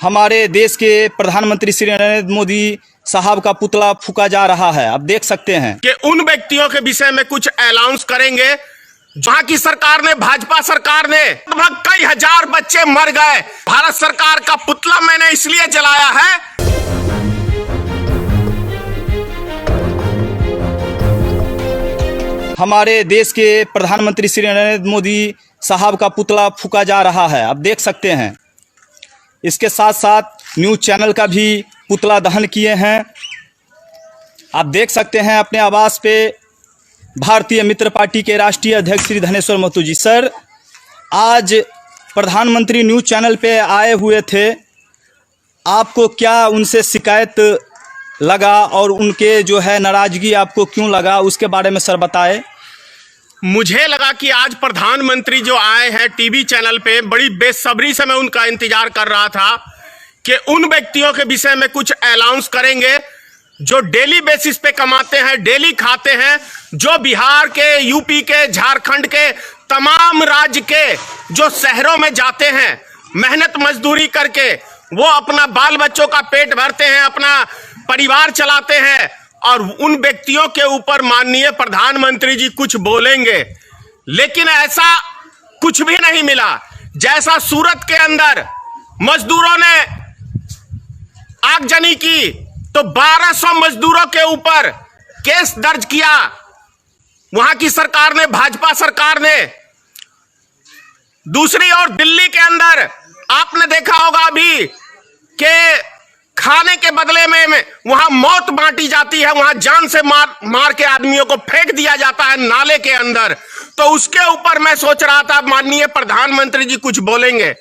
हमारे देश के प्रधानमंत्री श्री नरेंद्र मोदी साहब का पुतला फूका जा रहा है। आप देख सकते हैं कि उन व्यक्तियों के विषय में कुछ अनाउंस करेंगे जहां की सरकार ने, भाजपा सरकार ने लगभग कई हजार बच्चे मर गए। भारत सरकार का पुतला मैंने इसलिए जलाया है हमारे देश के प्रधानमंत्री श्री नरेंद्र मोदी साहब का पुतला फूका जा रहा है। आप देख सकते हैं। इसके साथ साथ न्यूज़ चैनल का भी पुतला दहन किए हैं। आप देख सकते हैं अपने आवास पे भारतीय मित्र पार्टी के राष्ट्रीय अध्यक्ष श्री धनेश्वर महतो जी। सर, आज प्रधानमंत्री न्यूज़ चैनल पे आए हुए थे, आपको क्या उनसे शिकायत लगा और उनके जो है नाराज़गी आपको क्यों लगा, उसके बारे में सर बताएं। मुझे लगा कि आज प्रधानमंत्री जो आए हैं टीवी चैनल पे, बड़ी बेसब्री से मैं उनका इंतजार कर रहा था कि उन व्यक्तियों के विषय में कुछ अनाउंस करेंगे जो डेली बेसिस पे कमाते हैं, डेली खाते हैं, जो बिहार के, यूपी के, झारखंड के, तमाम राज्य के जो शहरों में जाते हैं मेहनत मजदूरी करके, वो अपना बाल बच्चों का पेट भरते हैं, अपना परिवार चलाते हैं, और उन व्यक्तियों के ऊपर माननीय प्रधानमंत्री जी कुछ बोलेंगे। लेकिन ऐसा कुछ भी नहीं मिला। जैसा सूरत के अंदर मजदूरों ने आगजनी की तो 1200 मजदूरों के ऊपर केस दर्ज किया वहां की सरकार ने, भाजपा सरकार ने। दूसरी ओर दिल्ली के अंदर आपने देखा होगा अभी कि खाने के बदले में वहां मौत बांटी जाती है, वहां जान से मार के आदमियों को फेंक दिया जाता है नाले के अंदर। तो उसके ऊपर मैं सोच रहा था माननीय प्रधानमंत्री जी कुछ बोलेंगे।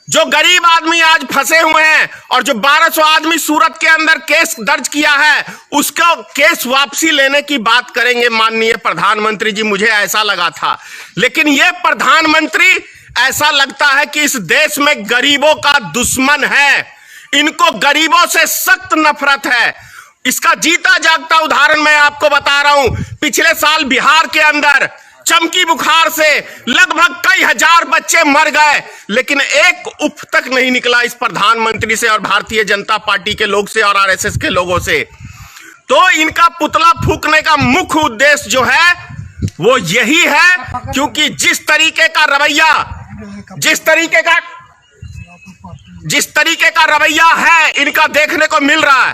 जो गरीब आदमी आज फंसे हुए हैं और जो 1200 आदमी सूरत के अंदर केस दर्ज किया है, उसको केस वापसी लेने की बात करेंगे माननीय प्रधानमंत्री जी, मुझे ऐसा लगा था। लेकिन यह प्रधानमंत्री ऐसा लगता है कि इस देश में गरीबों का दुश्मन है। इनको गरीबों से सख्त नफरत है। इसका जीता जागता उदाहरण मैं आपको बता रहा हूं। पिछले साल बिहार के अंदर चमकी बुखार से लगभग कई हजार बच्चे मर गए, लेकिन एक उफ तक नहीं निकला इस प्रधानमंत्री से और भारतीय जनता पार्टी के लोग से और आरएसएस के लोगों से। तो इनका पुतला फूकने का मुख्य उद्देश्य जो है वो यही है, क्योंकि जिस तरीके का रवैया है इनका देखने को मिल रहा है,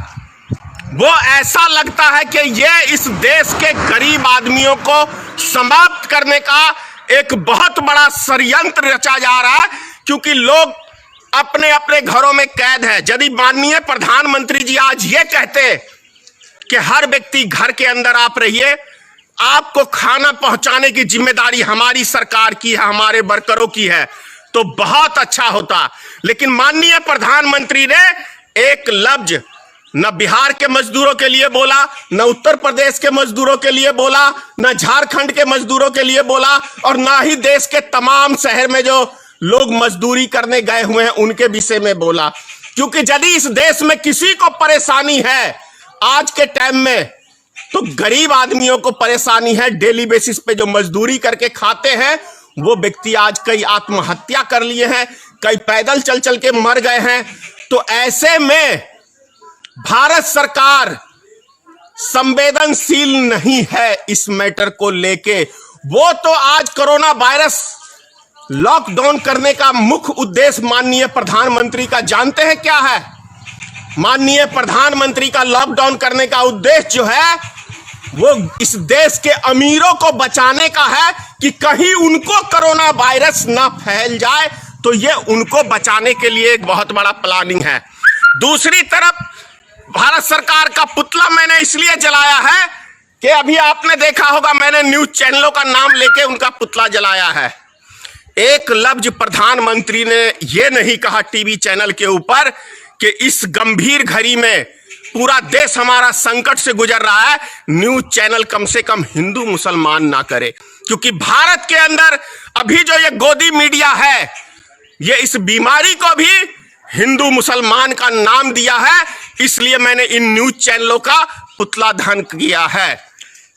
वो ऐसा लगता है कि ये इस देश के गरीब आदमियों को समाप्त करने का एक बहुत बड़ा षड्यंत्र रचा जा रहा है, क्योंकि लोग अपने अपने घरों में कैद है। यदि माननीय प्रधानमंत्री जी आज ये कहते कि हर व्यक्ति घर के अंदर आप रहिए, आपको खाना पहुंचाने की जिम्मेदारी हमारी सरकार की है, हमारे वर्करों की है, तो बहुत अच्छा होता। लेकिन माननीय प्रधानमंत्री ने एक लफ्ज न बिहार के मजदूरों के लिए बोला, न उत्तर प्रदेश के मजदूरों के लिए बोला, न झारखंड के मजदूरों के लिए बोला, और ना ही देश के तमाम शहर में जो लोग मजदूरी करने गए हुए हैं उनके विषय में बोला। क्योंकि यदि इस देश में किसी को परेशानी है आज के टाइम में, तो गरीब आदमियों को परेशानी है। डेली बेसिस पे जो मजदूरी करके खाते हैं वो व्यक्ति आज कई आत्महत्या कर लिए हैं, कई पैदल चल चल के मर गए हैं। तो ऐसे में भारत सरकार संवेदनशील नहीं है इस मैटर को लेके। वो तो आज कोरोना वायरस लॉकडाउन करने का मुख्य उद्देश्य माननीय प्रधानमंत्री का जानते हैं क्या है? माननीय प्रधानमंत्री का लॉकडाउन करने का उद्देश्य जो है वो इस देश के अमीरों को बचाने का है कि कहीं उनको कोरोना वायरस ना फैल जाए। तो ये उनको बचाने के लिए एक बहुत बड़ा प्लानिंग है। दूसरी तरफ भारत सरकार का पुतला मैंने इसलिए जलाया है कि अभी आपने देखा होगा मैंने न्यूज़ चैनलों का नाम लेके उनका पुतला जलाया है। एक लफ्ज प्रधानमंत्री ने यह नहीं कहा टीवी चैनल के ऊपर कि इस गंभीर घड़ी में पूरा देश हमारा संकट से गुजर रहा है, न्यूज़ चैनल कम से कम हिंदू मुसलमान ना करे। क्योंकि भारत के अंदर अभी जो ये गोदी मीडिया है, ये इस बीमारी को भी हिंदू मुसलमान का नाम दिया है, इसलिए मैंने इन न्यूज़ चैनलों का पुतला दहन किया है।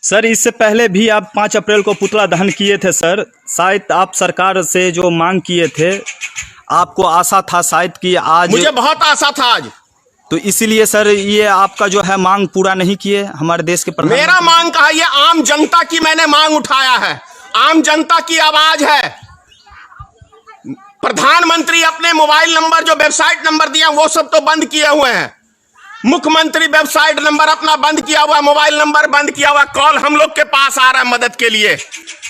सर, इससे पहले भी आप 5 अप्रैल को पुतला दहन किए थे सर, शायद आप सरकार से जो मांग किए थे आपको आशा था शायद कि आज, मुझे बहुत आशा था आज। तो इसीलिए सर ये आपका जो है मांग पूरा नहीं किए हमारे देश के प्रधानमंत्री। मेरा मांग कहा, ये आम जनता की मैंने मांग उठाया है, आम जनता की आवाज है। प्रधानमंत्री अपने मोबाइल नंबर, जो वेबसाइट नंबर दिया वो सब तो बंद किए हुए हैं। मुख्यमंत्री वेबसाइट नंबर अपना बंद किया हुआ, मोबाइल नंबर बंद किया हुआ। कॉल हम लोग के पास आ रहा है मदद के लिए।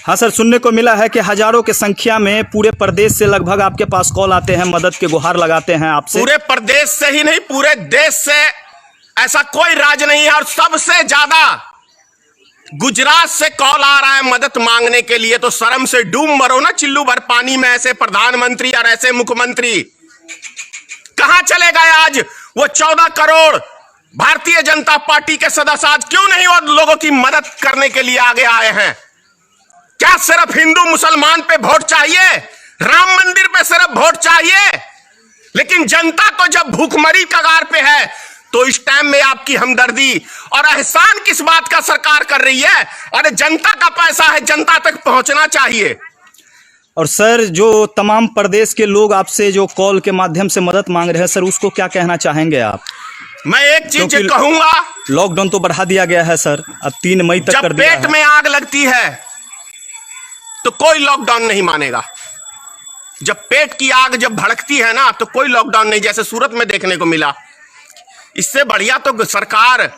हाँ सर, सुनने को मिला है कि हजारों की संख्या में पूरे प्रदेश से लगभग आपके पास कॉल आते हैं, मदद के गुहार लगाते हैं आपसे। पूरे प्रदेश से ही नहीं, पूरे देश से ऐसा कोई राज्य नहीं है। और सबसे ज्यादा गुजरात से कॉल आ रहा है मदद मांगने के लिए। तो शर्म से डूब मरो ना चिल्लू भर पानी में, ऐसे प्रधानमंत्री और ऐसे मुख्यमंत्री। कहां चले गए आज वो 14 करोड़ भारतीय जनता पार्टी के सदस्य? आज क्यों नहीं वो लोगों की मदद करने के लिए आगे आए हैं? क्या सिर्फ हिंदू मुसलमान पे वोट चाहिए? राम मंदिर पे सिर्फ वोट चाहिए? लेकिन जनता तो जब भूखमरी कगार पे है तो इस टाइम में आपकी हमदर्दी और एहसान किस बात का सरकार कर रही है? अरे जनता का पैसा है, जनता तक पहुंचना चाहिए। और सर, जो तमाम प्रदेश के लोग आपसे जो कॉल के माध्यम से मदद मांग रहे हैं सर, उसको क्या कहना चाहेंगे आप? मैं एक चीज कहूंगा, लॉकडाउन तो बढ़ा दिया गया है सर, अब 3 मई तक कर दिया है। जब पेट में आग लगती है तो कोई लॉकडाउन नहीं मानेगा। जब पेट की आग जब भड़कती है ना, तो कोई लॉकडाउन नहीं, जैसे सूरत में देखने को मिला। इससे बढ़िया तो सरकार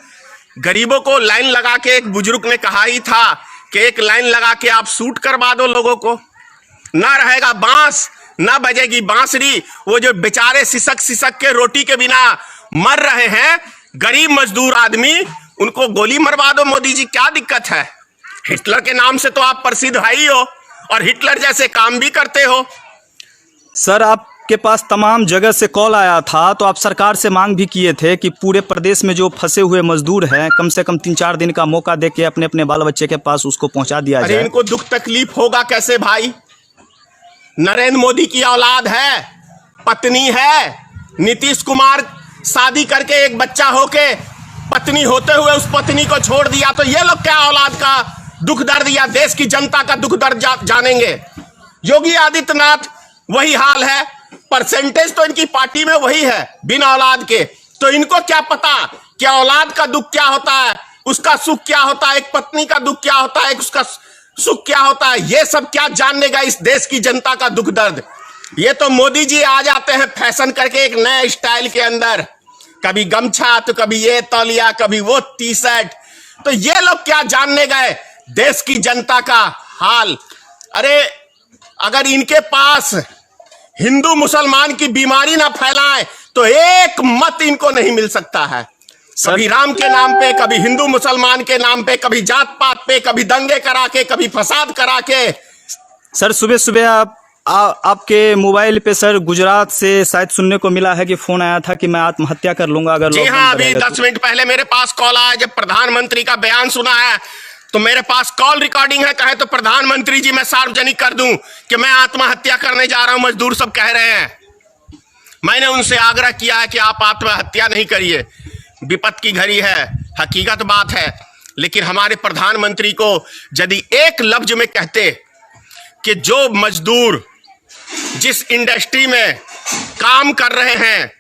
गरीबों को लाइन लगा के, एक बुजुर्ग ने कहा ही था कि एक लाइन लगा के आप सूट करवा दो लोगों को, ना रहेगा बांस, ना बजेगी बांसुरी। वो जो बेचारे सिसक सिसक के रोटी के बिना मर रहे हैं, गरीब मजदूर आदमी, उनको गोली मरवा दो मोदी जी, क्या दिक्कत है? हिटलर के नाम से तो आप प्रसिद्ध है ही हो और हिटलर जैसे काम भी करते हो। सर, आपके पास तमाम जगह से कॉल आया था, तो आप सरकार से मांग भी किए थे कि पूरे प्रदेश में जो फंसे हुए मजदूर हैं, कम से कम 3-4 दिन का मौका देके अपने अपने बाल बच्चे के पास उसको पहुंचा दिया जाए। अरे इनको दुख तकलीफ होगा कैसे भाई? नरेंद्र मोदी की औलाद है, पत्नी है। नीतीश कुमार शादी करके एक बच्चा होके पत्नी होते हुए उस पत्नी को छोड़ दिया, तो ये लोग क्या औलाद का दुख दर्द या देश की जनता का दुख दर्द जानेंगे? योगी आदित्यनाथ वही हाल है, परसेंटेज तो इनकी पार्टी में वही है बिना औलाद के। तो इनको क्या पता क्या औलाद का दुख क्या होता है, उसका सुख क्या होता है, एक पत्नी का दुख क्या होता है, उसका सुख क्या होता है? ये सब क्या जानने का इस देश की जनता का दुख दर्द? ये तो मोदी जी आ जाते हैं फैशन करके एक नए स्टाइल के अंदर, कभी गमछा तो कभी ये तौलिया, कभी वो टी-शर्ट। तो ये लोग क्या जानने गए देश की जनता का हाल? अरे अगर इनके पास हिंदू मुसलमान की बीमारी ना फैलाएं तो एक मत इनको नहीं मिल सकता है। कभी राम के नाम पे, कभी हिंदू मुसलमान के नाम पे, कभी जात पात पे, कभी दंगे करा के, कभी फसाद करा के। सर, सुबह सुबह आपके मोबाइल पे सर गुजरात से शायद सुनने को मिला है कि फोन आया था कि मैं आत्महत्या कर लूंगा अगर। जी हाँ, अभी 10 मिनट पहले मेरे पास कॉल आया। जब प्रधानमंत्री का बयान सुना है तो मेरे पास कॉल रिकॉर्डिंग है। कहे तो प्रधानमंत्री जी मैं सार्वजनिक कर दूं कि मैं आत्महत्या करने जा रहा हूं, मजदूर सब कह रहे हैं। मैंने उनसे आग्रह किया है कि आप आत्महत्या नहीं करिए, विपत्त की घड़ी है, हकीकत बात है। लेकिन हमारे प्रधानमंत्री को यदि एक लफ्ज में कहते कि जो मजदूर जिस इंडस्ट्री में काम कर रहे हैं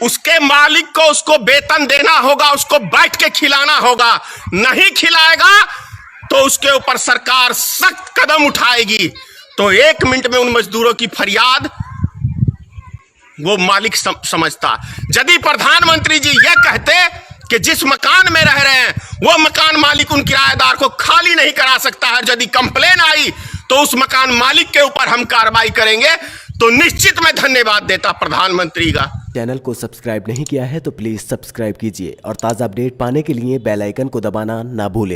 उसके मालिक को उसको वेतन देना होगा, उसको बैठ के खिलाना होगा, नहीं खिलाएगा तो उसके ऊपर सरकार सख्त कदम उठाएगी। तो 1 मिनट में उन मजदूरों की फरियाद वो मालिक समझता। यदि प्रधानमंत्री जी ये कहते कि जिस मकान में रह रहे हैं वो मकान मालिक उन किराएदार को खाली नहीं करा सकता है, यदि कंप्लेन आई तो उस मकान मालिक के ऊपर हम कार्रवाई करेंगे, तो निश्चित मैं धन्यवाद देता प्रधानमंत्री का। चैनल को सब्सक्राइब नहीं किया है तो प्लीज़ सब्सक्राइब कीजिए और ताज़ा अपडेट पाने के लिए बेल आइकन को दबाना ना भूलें।